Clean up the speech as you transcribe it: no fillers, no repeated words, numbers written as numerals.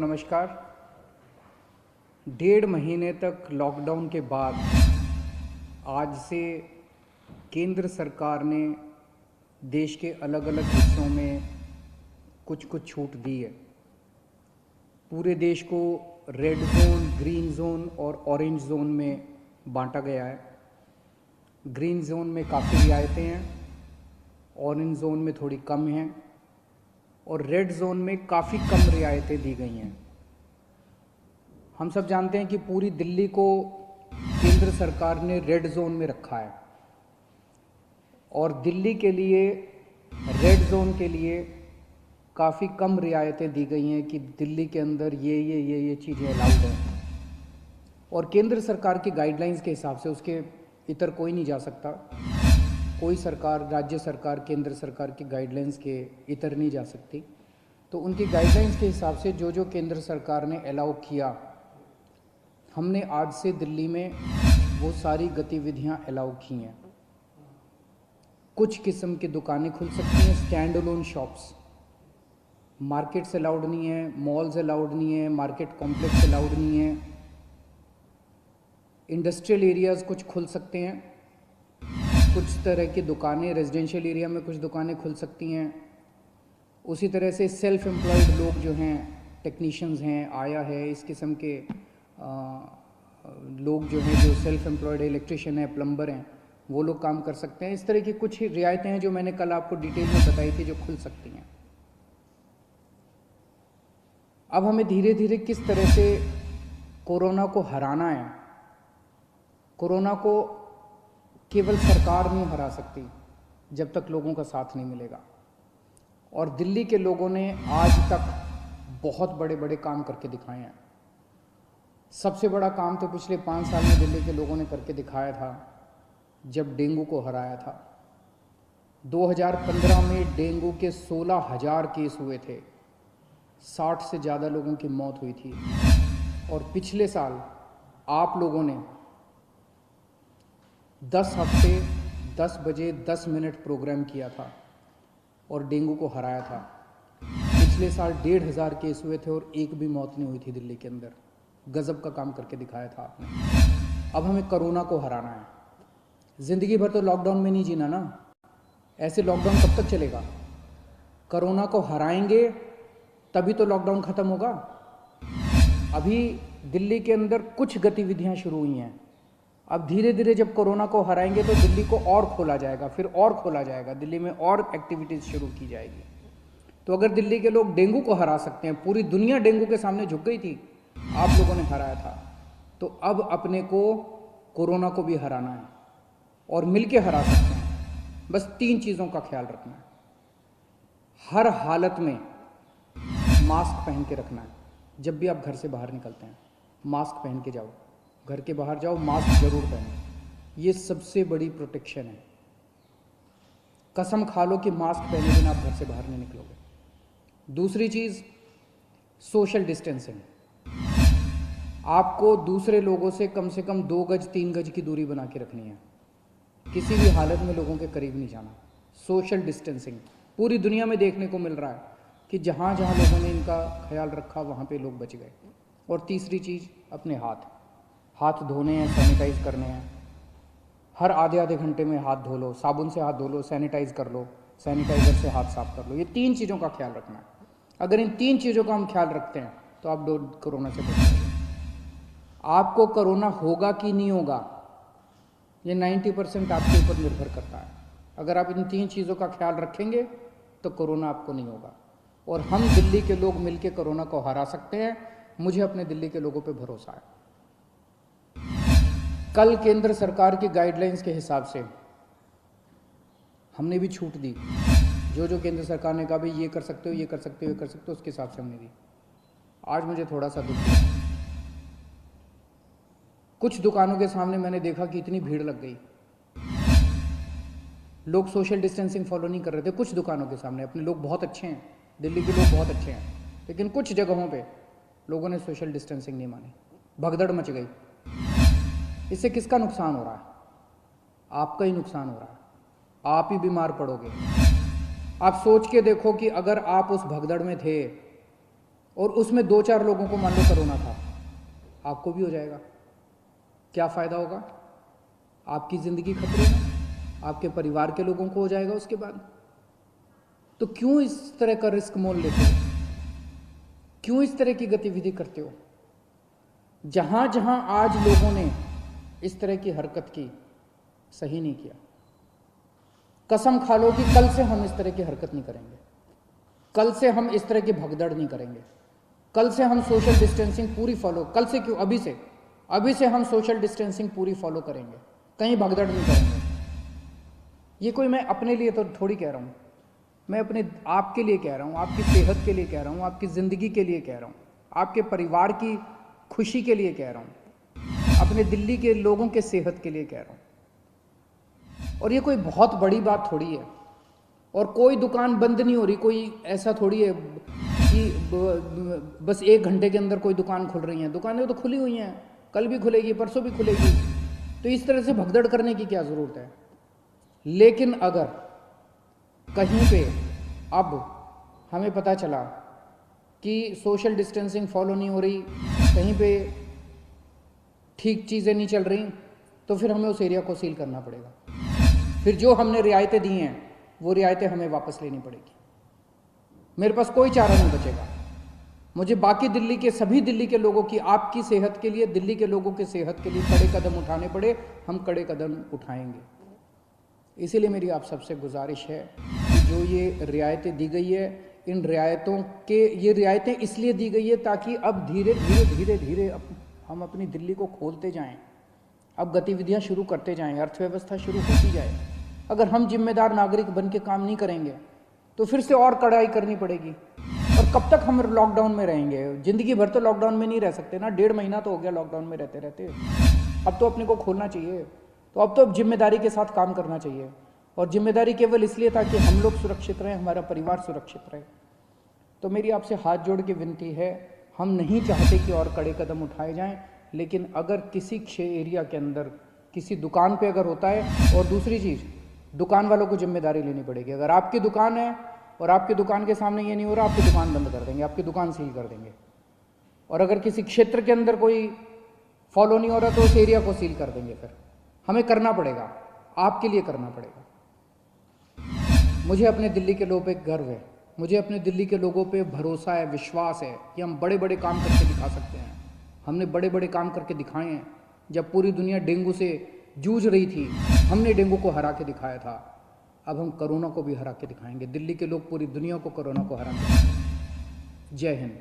नमस्कार। 1.5 महीने तक लॉकडाउन के बाद आज से केंद्र सरकार ने देश के अलग अलग हिस्सों में कुछ कुछ छूट दी है। पूरे देश को रेड जोन, ग्रीन जोन और ऑरेंज जोन में बांटा गया है। ग्रीन जोन में काफ़ी रियायतें हैं, ऑरेंज जोन में थोड़ी कम हैं और रेड जोन में काफ़ी कम रियायतें दी गई हैं। हम सब जानते हैं कि पूरी दिल्ली को केंद्र सरकार ने रेड जोन में रखा है और दिल्ली के लिए रेड जोन के लिए काफ़ी कम रियायतें दी गई हैं कि दिल्ली के अंदर ये चीज़ें अलाउड हैं और केंद्र सरकार की गाइडलाइंस के हिसाब से उसके इतर कोई नहीं जा सकता। कोई सरकार, राज्य सरकार, केंद्र सरकार की गाइडलाइंस के इतर नहीं जा सकती। तो उनकी गाइडलाइंस के हिसाब से जो जो केंद्र सरकार ने अलाउ किया, हमने आज से दिल्ली में वो सारी गतिविधियां अलाउ की हैं। कुछ किस्म की दुकानें खुल सकती हैं, stand alone shops. Markets allowed नहीं है, मॉल्स अलाउड नहीं है, मार्केट कॉम्प्लेक्स अलाउड नहीं है। इंडस्ट्रियल एरियाज़ कुछ खुल सकते हैं, कुछ तरह की दुकानें, रेजिडेंशियल एरिया में कुछ दुकानें खुल सकती हैं। उसी तरह से सेल्फ एम्प्लॉयड लोग जो हैं, टेक्नीशियंस हैं, आया है, इस किस्म के लोग जो हैं, जो सेल्फ एम्प्लॉयड है, इलेक्ट्रिशियन है, प्लम्बर हैं, वो लोग काम कर सकते हैं। इस तरह की कुछ रियायतें हैं जो मैंने कल आपको डिटेल में बताई थी, जो खुल सकती हैं। अब हमें धीरे धीरे किस तरह से कोरोना को हराना है। कोरोना को केवल सरकार नहीं हरा सकती जब तक लोगों का साथ नहीं मिलेगा। और दिल्ली के लोगों ने आज तक बहुत बड़े बड़े काम करके दिखाए हैं। सबसे बड़ा काम तो पिछले 5 साल में दिल्ली के लोगों ने करके दिखाया था जब डेंगू को हराया था। 2015 में डेंगू के 16,000 केस हुए थे, 60 से ज़्यादा लोगों की मौत हुई थी। और पिछले साल आप लोगों ने 10 हफ्ते 10 बजे 10 मिनट प्रोग्राम किया था और डेंगू को हराया था। पिछले साल 1,500 केस हुए थे और एक भी मौत नहीं हुई थी दिल्ली के अंदर। गजब का काम करके दिखाया था आपने। अब हमें कोरोना को हराना है। ज़िंदगी भर तो लॉकडाउन में नहीं जीना ना। ऐसे लॉकडाउन कब तक चलेगा? कोरोना को हराएंगे तभी तो लॉकडाउन ख़त्म होगा। अभी दिल्ली के अंदर कुछ गतिविधियां शुरू हुई हैं। अब धीरे धीरे जब कोरोना को हराएंगे तो दिल्ली को और खोला जाएगा, फिर और खोला जाएगा, दिल्ली में और एक्टिविटीज़ शुरू की जाएगी। तो अगर दिल्ली के लोग डेंगू को हरा सकते हैं, पूरी दुनिया डेंगू के सामने झुक गई थी, आप लोगों ने हराया था, तो अब अपने को कोरोना को भी हराना है और मिलके हरा सकते हैं। बस 3 चीज़ों का ख्याल रखना है। हर हालत में मास्क पहन के रखना है। जब भी आप घर से बाहर निकलते हैं मास्क पहन के जाओ। घर के बाहर जाओ, मास्क जरूर पहनो। ये सबसे बड़ी प्रोटेक्शन है। कसम खा लो कि मास्क पहने बिना आप घर से बाहर नहीं निकलोगे। दूसरी चीज़, सोशल डिस्टेंसिंग। आपको दूसरे लोगों से कम 2 गज 3 गज की दूरी बना के रखनी है। किसी भी हालत में लोगों के करीब नहीं जाना। सोशल डिस्टेंसिंग पूरी दुनिया में देखने को मिल रहा है कि जहाँ जहाँ लोगों ने इनका ख्याल रखा वहाँ पे लोग बच गए। और तीसरी चीज़, अपने हाथ धोने हैं, सैनिटाइज करने हैं। हर आधे घंटे में हाथ धो लो, साबुन से हाथ धो लो, सैनिटाइज कर लो, सैनिटाइज़र से हाथ साफ कर लो। ये 3 चीज़ों का ख्याल रखना है। अगर इन 3 चीज़ों का हम ख्याल रखते हैं तो आप कोरोना से बच जाएंगे। आपको कोरोना होगा कि नहीं होगा, ये 90% आपके ऊपर निर्भर करता है। अगर आप इन 3 चीज़ों का ख्याल रखेंगे तो कोरोना आपको नहीं होगा। और हम दिल्ली के लोग मिलकर कोरोना को हरा सकते हैं। मुझे अपने दिल्ली के लोगों पे भरोसा है। कल केंद्र सरकार की गाइडलाइंस के हिसाब से हमने भी छूट दी। जो जो केंद्र सरकार ने कहा भाई ये कर सकते हो, ये कर सकते हो, ये कर सकते हो, उसके हिसाब से हमने दी। आज मुझे थोड़ा सा दुख है। कुछ दुकानों के सामने मैंने देखा कि इतनी भीड़ लग गई, लोग सोशल डिस्टेंसिंग फॉलो नहीं कर रहे थे। कुछ दुकानों के सामने, अपने लोग बहुत अच्छे हैं, दिल्ली के लोग बहुत अच्छे हैं, लेकिन कुछ जगहों पे लोगों ने सोशल डिस्टेंसिंग नहीं मानी, भगदड़ मच गई। इससे किसका नुकसान हो रहा है? आपका ही नुकसान हो रहा है। आप ही बीमार पड़ोगे। आप सोच के देखो कि अगर आप उस भगदड़ में थे और उसमें 2-4 लोगों को मान लो कोरोना था, आपको भी हो जाएगा, क्या फ़ायदा होगा? आपकी ज़िंदगी खतरे में, आपके परिवार के लोगों को हो जाएगा उसके बाद। तो क्यों इस तरह का रिस्क मोल लेते हो? क्यों इस तरह की गतिविधि करते हो? जहां जहां आज लोगों ने इस तरह की हरकत की, सही नहीं किया। कसम खा लो कि कल से हम इस तरह की हरकत नहीं करेंगे, कल से हम इस तरह की भगदड़ नहीं करेंगे, कल से हम सोशल डिस्टेंसिंग पूरी फॉलो, कल से क्यों, अभी से हम सोशल डिस्टेंसिंग पूरी फॉलो करेंगे, कहीं भगदड़ नहीं करेंगे। ये कोई मैं अपने लिए तो थोड़ी कह रहा हूँ, मैं अपने आपके लिए कह रहा हूँ, आपकी सेहत के लिए कह रहा हूँ, आपकी ज़िंदगी के लिए कह रहा हूँ, आपके परिवार की खुशी के लिए कह रहा हूँ, अपने दिल्ली के लोगों के सेहत के लिए कह रहा हूँ। और ये कोई बहुत बड़ी बात थोड़ी है, और कोई दुकान बंद नहीं हो रही, कोई ऐसा थोड़ी है कि बस 1 घंटे के अंदर कोई दुकान खुल रही है। दुकानें तो खुली हुई हैं, कल भी खुलेगी, परसों भी खुलेगी। तो इस तरह से भगदड़ करने की क्या ज़रूरत है? लेकिन अगर कहीं पे अब हमें पता चला कि सोशल डिस्टेंसिंग फॉलो नहीं हो रही, कहीं पे ठीक चीज़ें नहीं चल रही, तो फिर हमें उस एरिया को सील करना पड़ेगा। फिर जो हमने रियायतें दी हैं वो रियायतें हमें वापस लेनी पड़ेगी। मेरे पास कोई चारा नहीं बचेगा। मुझे बाकी दिल्ली के, सभी दिल्ली के लोगों की, आपकी सेहत के लिए, दिल्ली के लोगों की सेहत के लिए कड़े कदम उठाने पड़े, हम कड़े कदम उठाएंगे। इसीलिए मेरी आप सबसे गुजारिश है कि जो ये रियायतें दी गई है, इन रियायतों के, ये रियायतें इसलिए दी गई है ताकि अब धीरे धीरे हम अपनी दिल्ली को खोलते जाएं, अब गतिविधियां शुरू करते जाएं, अर्थव्यवस्था शुरू होती जाए। अगर हम जिम्मेदार नागरिक बन के काम नहीं करेंगे तो फिर से और कड़ाई करनी पड़ेगी। और कब तक हम लॉकडाउन में रहेंगे? ज़िंदगी भर तो लॉकडाउन में नहीं रह सकते ना। 1.5 महीना तो हो गया लॉकडाउन में रहते रहते। अब तो अपने को खोलना चाहिए। तो अब तो जिम्मेदारी के साथ काम करना चाहिए, और जिम्मेदारी केवल इसलिए ताकि हम लोग सुरक्षित रहें, हमारा परिवार सुरक्षित रहे। तो मेरी आपसे हाथ जोड़ के विनती है, हम नहीं चाहते कि और कड़े कदम उठाए जाएं, लेकिन अगर किसी एरिया के अंदर किसी दुकान पे अगर होता है, और दूसरी चीज़, दुकान वालों को जिम्मेदारी लेनी पड़ेगी। अगर आपकी दुकान है और आपकी दुकान के सामने ये नहीं हो रहा, आपकी दुकान बंद कर देंगे, आपकी दुकान सील कर देंगे। और अगर किसी क्षेत्र के अंदर कोई फॉलो नहीं हो रहा तो उस एरिया को सील कर देंगे। फिर हमें करना पड़ेगा, आपके लिए करना पड़ेगा। मुझे अपने दिल्ली के लोगों पे गर्व है, मुझे अपने दिल्ली के लोगों पे भरोसा है, विश्वास है कि हम बड़े बड़े काम करके दिखा सकते हैं। हमने बड़े बड़े काम करके दिखाए हैं। जब पूरी दुनिया डेंगू से जूझ रही थी, हमने डेंगू को हरा के दिखाया था। अब हम कोरोना को भी हरा के दिखाएंगे। दिल्ली के लोग पूरी दुनिया को कोरोना को हरा के दिखाएंगे। जय हिंद।